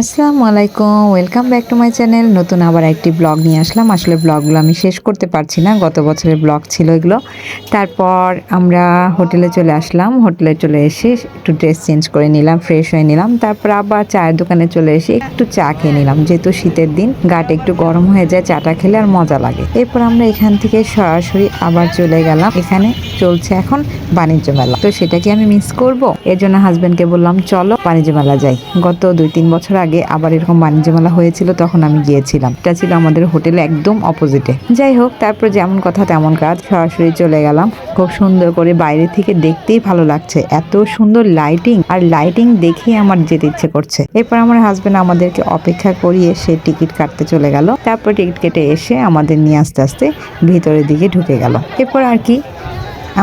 আসসালামু আলাইকুম, welcome back to my channel. নতুন আবার একটি ব্লগ নিয়ে আসলাম। আসলে ব্লগগুলো আমি শেষ করতে পারছি না, গত বছরের ব্লগ ছিল এগুলো। তারপর আমরা হোটেলে চলে আসলাম। হোটেলে চলে এসে একটু ড্রেস চেঞ্জ করে নিলাম, ফ্রেশ হয়ে নিলাম। তারপর আবার চায়ের দোকানে চলে এসে একটু চা খেয়ে নিলাম, যেহেতু শীতের দিন গাটা একটু গরম হয়ে যায়, চাটা খেলে আর মজা লাগে। এরপর আমরা এখান থেকে সরাসরি আবার চলে গেলাম। এখানে চলছে এখন বাণিজ্য মেলা, তো সেটাকে আমি মিস করব। এর জন্য হাজবেন্ডকে বললাম চলো বাণিজ্য মেলা যাই। গত 2-3 বছর আগে আবার এরকম বাণিজ্য মেলা হয়েছিল, তখন আমি গিয়েছিলাম। এটা ছিল আমাদের হোটেলে একদম অপোজিটে। যাই হোক, তারপর যেমন কথা তেমন কাজ, সরাসরি চলে গেলাম। খুব সুন্দর করে বাইরে থেকে দেখতেই ভালো লাগছে, এত সুন্দর লাইটিং, আর লাইটিং দেখেই আমার যেতে ইচ্ছে করছে। এরপর আমার হাজবেন্ড আমাদেরকে অপেক্ষা করিয়ে সে টিকিট কাটতে চলে গেল। তারপর টিকিট কেটে এসে আমাদের নিয়ে আস্তে আস্তে ভিতরের দিকে ঢুকে গেল। এরপর আর কি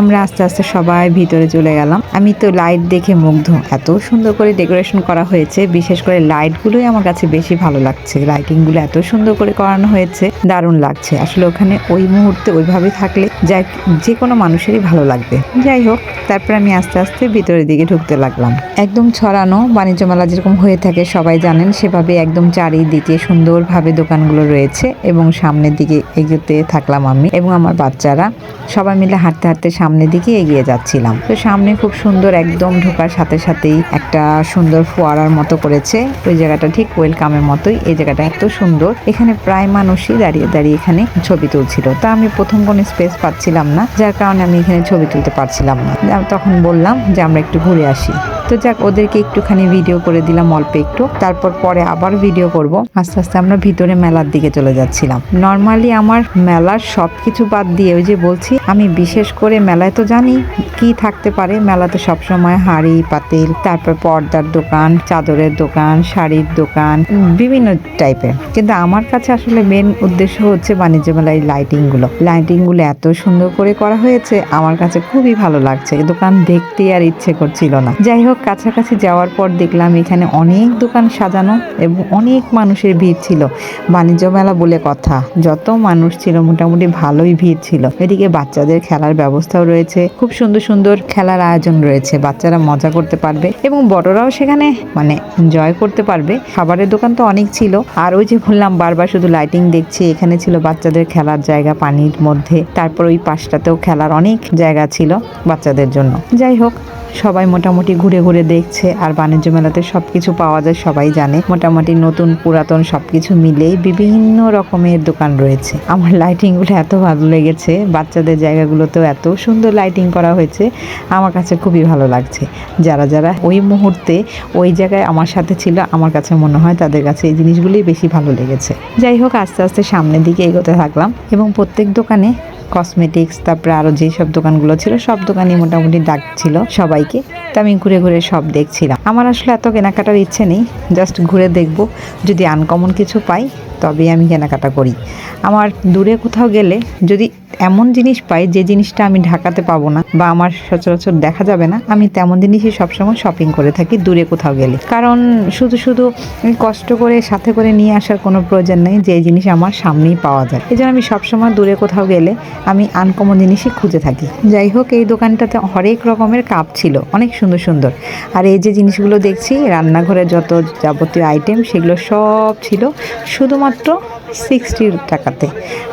আমরা আস্তে আস্তে সবাই ভিতরে চলে গেলাম। আমি তো লাইট দেখে মুগ্ধ, এত সুন্দর করে ডেকোরেশন করা হয়েছে। বিশেষ করে লাইটগুলোই আমার কাছে বেশি ভালো লাগছে। লাইটিংগুলো এত সুন্দর করে করানো হয়েছে, দারুণ লাগছে। আসলে ওখানে ওই মুহূর্তে ওইভাবে থাকলে যে কোনো মানুষেরই ভালো লাগবে। যাই হোক, তারপর আমি আস্তে আস্তে ভিতরের দিকে ঢুকতে লাগলাম। একদম ছড়ানো বাণিজ্য মেলা যেরকম হয়ে থাকে সবাই জানেন, সেভাবে একদম চারিদিকে সুন্দরভাবে দোকানগুলো রয়েছে এবং সামনের দিকে এগোতে থাকলাম আমি এবং আমার বাচ্চারা সবাই মিলে হাঁটতে হাঁটতে সামনের দিকে এগিয়ে যাচ্ছিলাম। তো সামনে খুব সুন্দর, একদম ঢোকার সাথে সাথেই একটা সুন্দর ফোয়ারার মতো করেছে। ওই জায়গাটা ঠিক ওয়েলকামের মতোই। এই জায়গাটা এত সুন্দর, এখানে প্রায় মানুষই দাঁড়িয়ে দাঁড়িয়ে এখানে ছবি তুলছিল। তা আমি প্রথম কোনো স্পেস পাচ্ছিলাম না, যার কারণে আমি এখানে ছবি তুলতে পারছিলাম না। তখন বললাম যে আমরা একটু ঘুরে আসি। তো যাক, ওদেরকে একটুখানি ভিডিও করে দিলাম, অল্প একটু। তারপর পরে আবার ভিডিও করব। আস্তে আস্তে আমরা ভিতরে মেলার দিকে চলে যাচ্ছিলাম। নর্মালি আমার মেলার সবকিছু বাদ দিয়ে, ওই যে বলছি, আমি বিশেষ করে মেলায় তো জানি কি থাকতে পারে। মেলাতে সবসময় হাঁড়ি পাতিল, তারপর পর্দার দোকান, চাদরের দোকান, শাড়ির দোকান, বিভিন্ন টাইপের। কিন্তু আমার কাছে আসলে মেন উদ্দেশ্য হচ্ছে বাণিজ্য মেলায় লাইটিং গুলো এত সুন্দর করে করা হয়েছে, আমার কাছে খুবই ভালো লাগছে। দোকান দেখতে আর ইচ্ছে করছিল না। যাই হোক, কাছাকাছি যাওয়ার পর দেখলাম এখানে অনেক দোকান সাজানো এবং অনেক মানুষের ভিড় ছিল। বাণিজ্য মেলা বলে কথা, যত মানুষ ছিল মোটামুটি ভালোই ভিড় ছিল। এদিকে বাচ্চাদের খেলার ব্যবস্থাও রয়েছে, খুব সুন্দর সুন্দর খেলার আয়োজন রয়েছে। বাচ্চারা মজা করতে পারবে এবং বড়রাও সেখানে এনজয় করতে পারবে। খাবারের দোকান তো অনেক ছিল। আর ওই যে বললাম, বারবার শুধু লাইটিং দেখছি। এখানে ছিল বাচ্চাদের খেলার জায়গা পানির মধ্যে, তারপর ওই পাশটাতেও খেলার অনেক জায়গা ছিল বাচ্চাদের জন্য। যাই হোক, সবাই মোটামুটি ঘুরে ঘুরে দেখছে। আর বাণিজ্য মেলাতে সবকিছু পাওয়া যায়, সবাই জানে। মোটামুটি নতুন পুরাতন সবকিছু মিলেই বিভিন্ন রকমের দোকান রয়েছে। আমার লাইটিংগুলো এত ভালো লেগেছে, বাচ্চাদের জায়গাগুলোতেও এত সুন্দর লাইটিং করা হয়েছে, আমার কাছে খুবই ভালো লাগছে। যারা যারা ওই মুহূর্তে ওই জায়গায় আমার সাথে ছিল, আমার কাছে মনে হয় তাদের কাছে এই জিনিসগুলোই বেশি ভালো লেগেছে। যাই হোক, আস্তে আস্তে সামনের দিকে এগোতে থাকলাম এবং প্রত্যেক দোকানে কসমেটিক্স, তারপরে আরও যেসব দোকানগুলো ছিল সব দোকানই মোটামুটি ডাকছিল সবাইকে। তো আমি ঘুরে ঘুরে সব দেখছিলাম। আমার আসলে এত কেনাকাটার ইচ্ছে নেই, জাস্ট ঘুরে দেখব, যদি আনকমন কিছু পাই তবেই আমি কেনাকাটা করি। আমার দূরে কোথাও গেলে যদি এমন জিনিস পাই যে জিনিসটা আমি ঢাকাতে পাবো না বা আমার সচরাচর দেখা যাবে না, আমি তেমন জিনিসই সবসময় শপিং করে থাকি দূরে কোথাও গেলে। কারণ শুধু শুধু কষ্ট করে সাথে করে নিয়ে আসার কোনো প্রয়োজন নেই, যে জিনিস আমার সামনেই পাওয়া যায়। এই জন্য আমি সবসময় দূরে কোথাও গেলে আমি আনকমন জিনিসই খুঁজে থাকি। যাই হোক, এই দোকানটাতে হরেক রকমের কাপ ছিল, অনেক সুন্দর সুন্দর। আর এই যে জিনিসগুলো দেখছি, রান্নাঘরের যত যাবতীয় আইটেম, সেগুলো সব ছিল শুধুমাত্র 60 টাকাতে।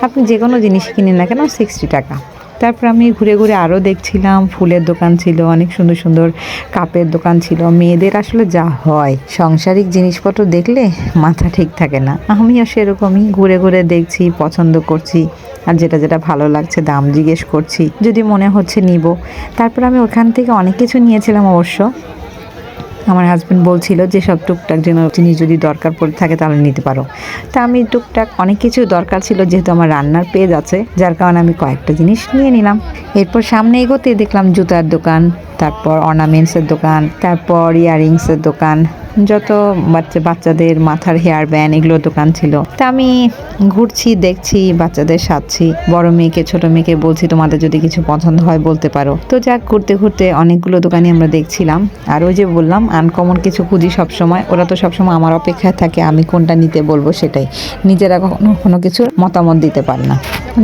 আপনি যে কোনো জিনিস কিনে না কেন, 60 টাকা। তারপর আমি ঘুরে ঘুরে আরও দেখছিলাম, ফুলের দোকান ছিল, অনেক সুন্দর সুন্দর কাপের দোকান ছিল। মেয়েদের আসলে যা হয়, সাংসারিক জিনিসপত্র দেখলে মাথা ঠিক থাকে না। আমিও সেরকমই ঘুরে ঘুরে দেখছি, পছন্দ করছি, আর যেটা যেটা ভালো লাগছে দাম জিজ্ঞেস করছি, যদি মনে হচ্ছে নিব। তারপর আমি ওখান থেকে অনেক কিছু নিয়েছিলাম অবশ্য। আমার হাজব্যান্ড বলছিল যে সব টুকটাক জিনিস যদি দরকার পড়ে থাকে তাহলে নিতে পারো। তা আমি টুকটাক অনেক কিছু দরকার ছিল, যেহেতু আমার রান্নার পেজ আছে, যার কারণে আমি কয়েকটা জিনিস নিয়ে নিলাম। এরপর সামনে এগোতে দেখলাম জুতার দোকান, তারপর অর্নামেন্টসের দোকান, তারপর ইয়াররিংসের দোকান, যত বাচ্চাদের মাথার হেয়ার ব্যান্ড, এগুলোর দোকান ছিল। তা আমি ঘুরছি, দেখছি, বাচ্চাদের সাজছি। বড় মেয়েকে ছোট মেয়েকে বলছি তোমাদের যদি কিছু পছন্দ হয় বলতে পারো। তো যাক, ঘুরতে ঘুরতে অনেকগুলো দোকানই আমরা দেখছিলাম। আর ওই যে বললাম, আনকমন কিছু খুঁজি সবসময়। ওরা তো সবসময় আমার অপেক্ষায় থাকে আমি কোনটা নিতে বলবো সেটাই, নিজেরা কখনো কোনো কিছুর মতামত দিতে পারে না।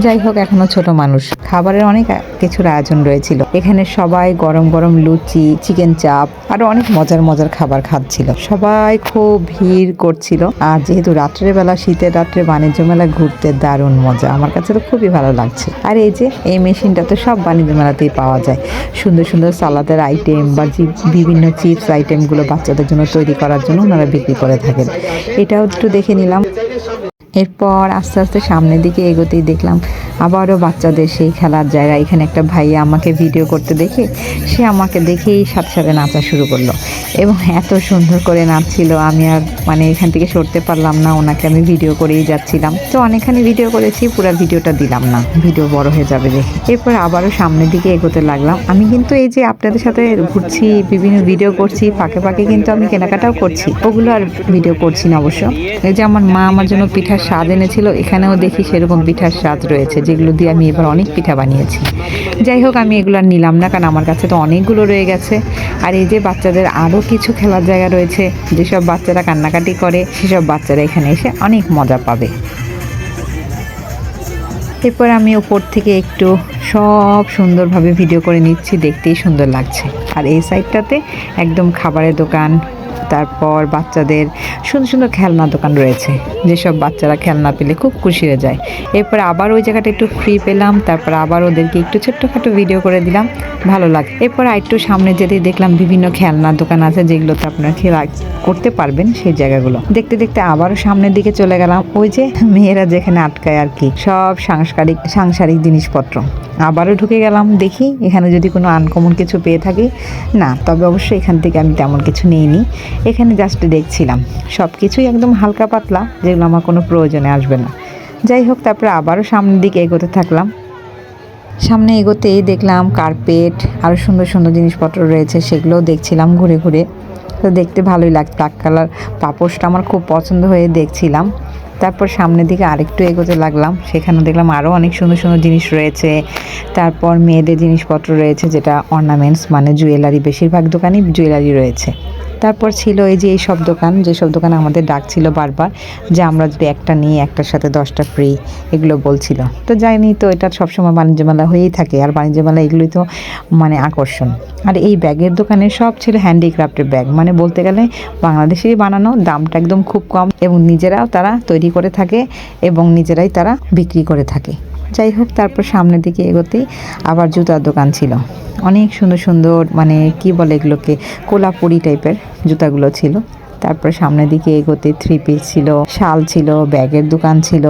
যাই হোক, এখনো ছোট মানুষ, খাবারের অনেক কিছুর আয়োজন রয়েছিল। এখানে সবাই গরম গরম লুচি, চিকেন চাপ, আরো অনেক মজার মজার খাবার খাচ্ছিল। সবাই খুব ভিড় করছিল। আর যেহেতু রাত্রেবেলা, শীতের রাত্রে বাণিজ্য মেলা ঘুরতে দারুণ মজা, আমার কাছে তো খুবই ভালো লাগছে। আর এই যে এই মেশিনটা তো সব বাণিজ্য মেলাতেই পাওয়া যায়। সুন্দর সুন্দর সালাদের আইটেম বা বিভিন্ন চিপস আইটেমগুলো বাচ্চাদের জন্য তৈরি করার জন্য ওনারা বিক্রি করে থাকেন। এটাও একটু দেখে নিলাম। এরপর আস্তে আস্তে সামনের দিকে এগোতেই দেখলাম আবারও বাচ্চাদের সেই খেলার জায়গা। এখানে একটা ভাইয়া আমাকে ভিডিও করতে দেখে সে আমাকে দেখেই সাথে সাথে নাচা শুরু করলো এবং এত সুন্দর করে নাচছিল, আমি আর মানে এখান থেকে সরতে পারলাম না, ওনাকে আমি ভিডিও করেই যাচ্ছিলাম। তো অনেকখানি ভিডিও করেছি, পুরো ভিডিওটা দিলাম না, ভিডিও বড় হয়ে যাবে দেখে। এরপর আবারও সামনের দিকে এগোতে লাগলাম। আমি কিন্তু এই যে আপনাদের সাথে ঘুরছি, বিভিন্ন ভিডিও করছি, ফাঁকে ফাঁকে কিন্তু আমি কেনাকাটাও করছি, ওগুলো আর ভিডিও করছি না অবশ্য। এই যে আমার মা আমার জন্য পিঠার স্বাদ এনেছিল, এখানেও দেখি সেরকম পিঠার স্বাদ রয়েছে, যেগুলো দিয়ে আমি এবার অনেক পিঠা বানিয়েছি। যাই হোক, আমি এগুলো আর নিলাম না, কারণ আমার কাছে তো অনেকগুলো রয়ে গেছে। আর এই যে বাচ্চাদের আরও কিছু খেলার জায়গা রয়েছে, যেসব বাচ্চারা কান্নাকাটি করে সেসব বাচ্চারা এখানে এসে অনেক মজা পাবে। এরপর আমি ওপর থেকে একটু সব সুন্দরভাবে ভিডিও করে নিচ্ছি, দেখতেই সুন্দর লাগছে। আর এই সাইডটাতে একদম খাবারের দোকান, তারপর বাচ্চাদের সুন্দর সুন্দর খেলনা দোকান রয়েছে, যেসব বাচ্চারা খেলনা পেলে খুব খুশি হয়ে যায়। এরপর আবার ওই জায়গাটা একটু ফ্রি পেলাম, তারপর আবার ওদেরকে একটু ছোট্টখাটো ভিডিও করে দিলাম, ভালো লাগে। এরপর একটু সামনে যেতেই দেখলাম বিভিন্ন খেলনা দোকান আছে, যেগুলোতে আপনারা খেলা করতে পারবেন, সেই জায়গাগুলো দেখতে দেখতে আবারও সামনের দিকে চলে গেলাম। ওই যে মেয়েরা যেখানে আটকায় আর কি, সব সাংসারিক জিনিসপত্র। আবারও ঢুকে গেলাম, দেখি এখানে যদি কোনো আনকমন কিছু পেয়ে থাকি। না, তবে অবশ্যই এখান থেকে আমি তেমন কিছু নিইনি, এখানে জাস্ট দেখছিলাম, সব কিছুই একদম হালকা পাতলা, যেগুলো আমার কোনো প্রয়োজনে আসবে না। যাই হোক, তারপরে আবারও সামনের দিকে এগোতে থাকলাম। সামনে এগোতেই দেখলাম কার্পেট, আরও সুন্দর সুন্দর জিনিসপত্র রয়েছে, সেগুলোও দেখছিলাম ঘুরে ঘুরে। তো দেখতে ভালোই লাগছে, ব্ল্যাক কালার পাপোশটা আমার খুব পছন্দ হয়ে দেখছিলাম। তারপর সামনের দিকে আরেকটু এগোতে লাগলাম, সেখানে দেখলাম আরও অনেক সুন্দর সুন্দর জিনিস রয়েছে। তারপর মেয়েদের জিনিসপত্র রয়েছে, যেটা অর্নামেন্টস মানে জুয়েলারি, বেশিরভাগ দোকানই জুয়েলারি রয়েছে। তারপর ছিল এই যে এইসব দোকান, যেসব দোকানে আমাদের ডাক ছিল বারবার যে আমরা যদি একটা নিই একটার সাথে 10টা ফ্রি, এগুলো বলছিল। তো যাইনি, তো এটা সবসময় বাণিজ্য মেলা হয়েই থাকে, আর বাণিজ্য মেলা এগুলোই তো মানে আকর্ষণ। আর এই ব্যাগের দোকানে সব ছিল হ্যান্ডিক্রাফটের ব্যাগ, মানে বলতে গেলে বাংলাদেশেই বানানো, দামটা একদম খুব কম, এবং নিজেরাও তারা তৈরি করে থাকে এবং নিজেরাই তারা বিক্রি করে থাকে। যাই হোক, তারপর সামনের দিকে এগোতেই আবার জুতার দোকান ছিল, অনেক সুন্দর সুন্দর, মানে কি বলে এগুলোকে, কোলাপুরি টাইপের জুতাগুলো ছিল। তারপর সামনের দিকে এগোতে 3 পিস ছিল, শাল ছিল, ব্যাগের দোকান ছিল।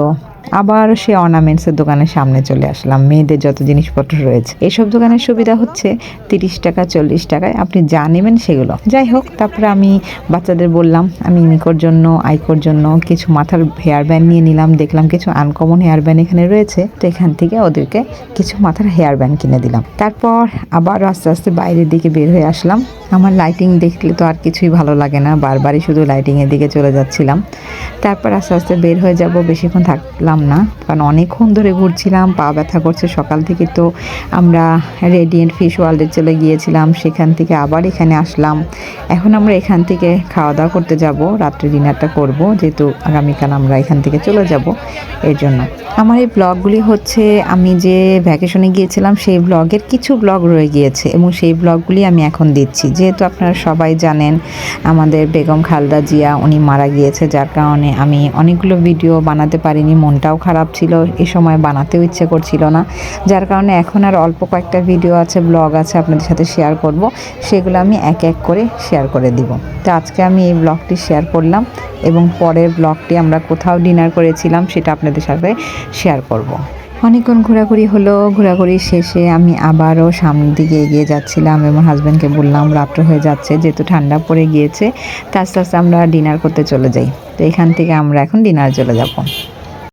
আবার সে অর্নামেন্টসের দোকানের সামনে চলে আসলাম, মেয়েদের যত জিনিসপত্র রয়েছে। এইসব দোকানের সুবিধা হচ্ছে 30 টাকা 40 টাকায় আপনি যা নেবেন সেগুলো। যাই হোক, তারপরে আমি বাচ্চাদের বললাম আমি মিকোর জন্য, আইকোর জন্য কিছু মাথার হেয়ার ব্যান্ড নিয়ে নিলাম। দেখলাম কিছু আনকমন হেয়ার ব্যান্ড এখানে রয়েছে, তো এখান থেকে ওদেরকে কিছু মাথার হেয়ার ব্যান্ড কিনে দিলাম। তারপর আবার আস্তে আস্তে বাইরের দিকে বের হয়ে আসলাম। আমার লাইটিং দেখলে তো আর কিছুই ভালো লাগে না, বারবারই শুধু লাইটিংয়ের দিকে চলে যাচ্ছিলাম। তারপর আস্তে আস্তে বের হয়ে যাব, বেশিক্ষণ থাকলাম না, কারণ অনেকক্ষণ ধরে ঘুরছিলাম, পা ব্যথা করছে। সকাল থেকে তো আমরা রেডিয়েন্ট ফিশ ওয়ার্ল্ডে চলে গিয়েছিলাম, সেখান থেকে আবার এখানে আসলাম। এখন আমরা এখান থেকে খাওয়া দাওয়া করতে যাব, রাত্রে ডিনারটা করব, যেহেতু আগামীকাল আমরা এখান থেকে চলে যাব। এর জন্য আমার এই ব্লগগুলি হচ্ছে আমি যে ভ্যাকেশনে গিয়েছিলাম সেই ব্লগের কিছু ব্লগ রয়ে গিয়েছে, এবং সেই ব্লগগুলি আমি এখন দিচ্ছি। যেহেতু আপনারা সবাই জানেন আমাদের বেগম খালেদা জিয়া উনি মারা গিয়েছে, যার কারণে আমি অনেকগুলো ভিডিও বানাতে পারিনি, মনটাও খারাপ ছিল, এই সময় বানাতেও ইচ্ছে করছিল না, যার কারণে এখন আর অল্প কয়েকটা ভিডিও আছে, ব্লগ আছে আপনাদের সাথে শেয়ার করব, সেগুলো আমি এক এক করে শেয়ার করে দিব। তো আজকে আমি এই ব্লগটি শেয়ার করলাম, এবং পরের ব্লগটি আমরা কোথাও ডিনার করেছিলাম সেটা আপনাদের সাথে শেয়ার করব। অনেকক্ষণ ঘোরাঘুরি হলো, ঘোরাঘুরি শেষে আমি আবারও সামনের দিকে এগিয়ে যাচ্ছিলাম, এবং হাজব্যান্ডকে বললাম রাত্র হয়ে যাচ্ছে, যেহেতু ঠান্ডা পড়ে গিয়েছে, তা আস্তে আস্তে আমরা ডিনার করতে চলে যাই। তো এখান থেকে আমরা এখন ডিনার চলে যাব।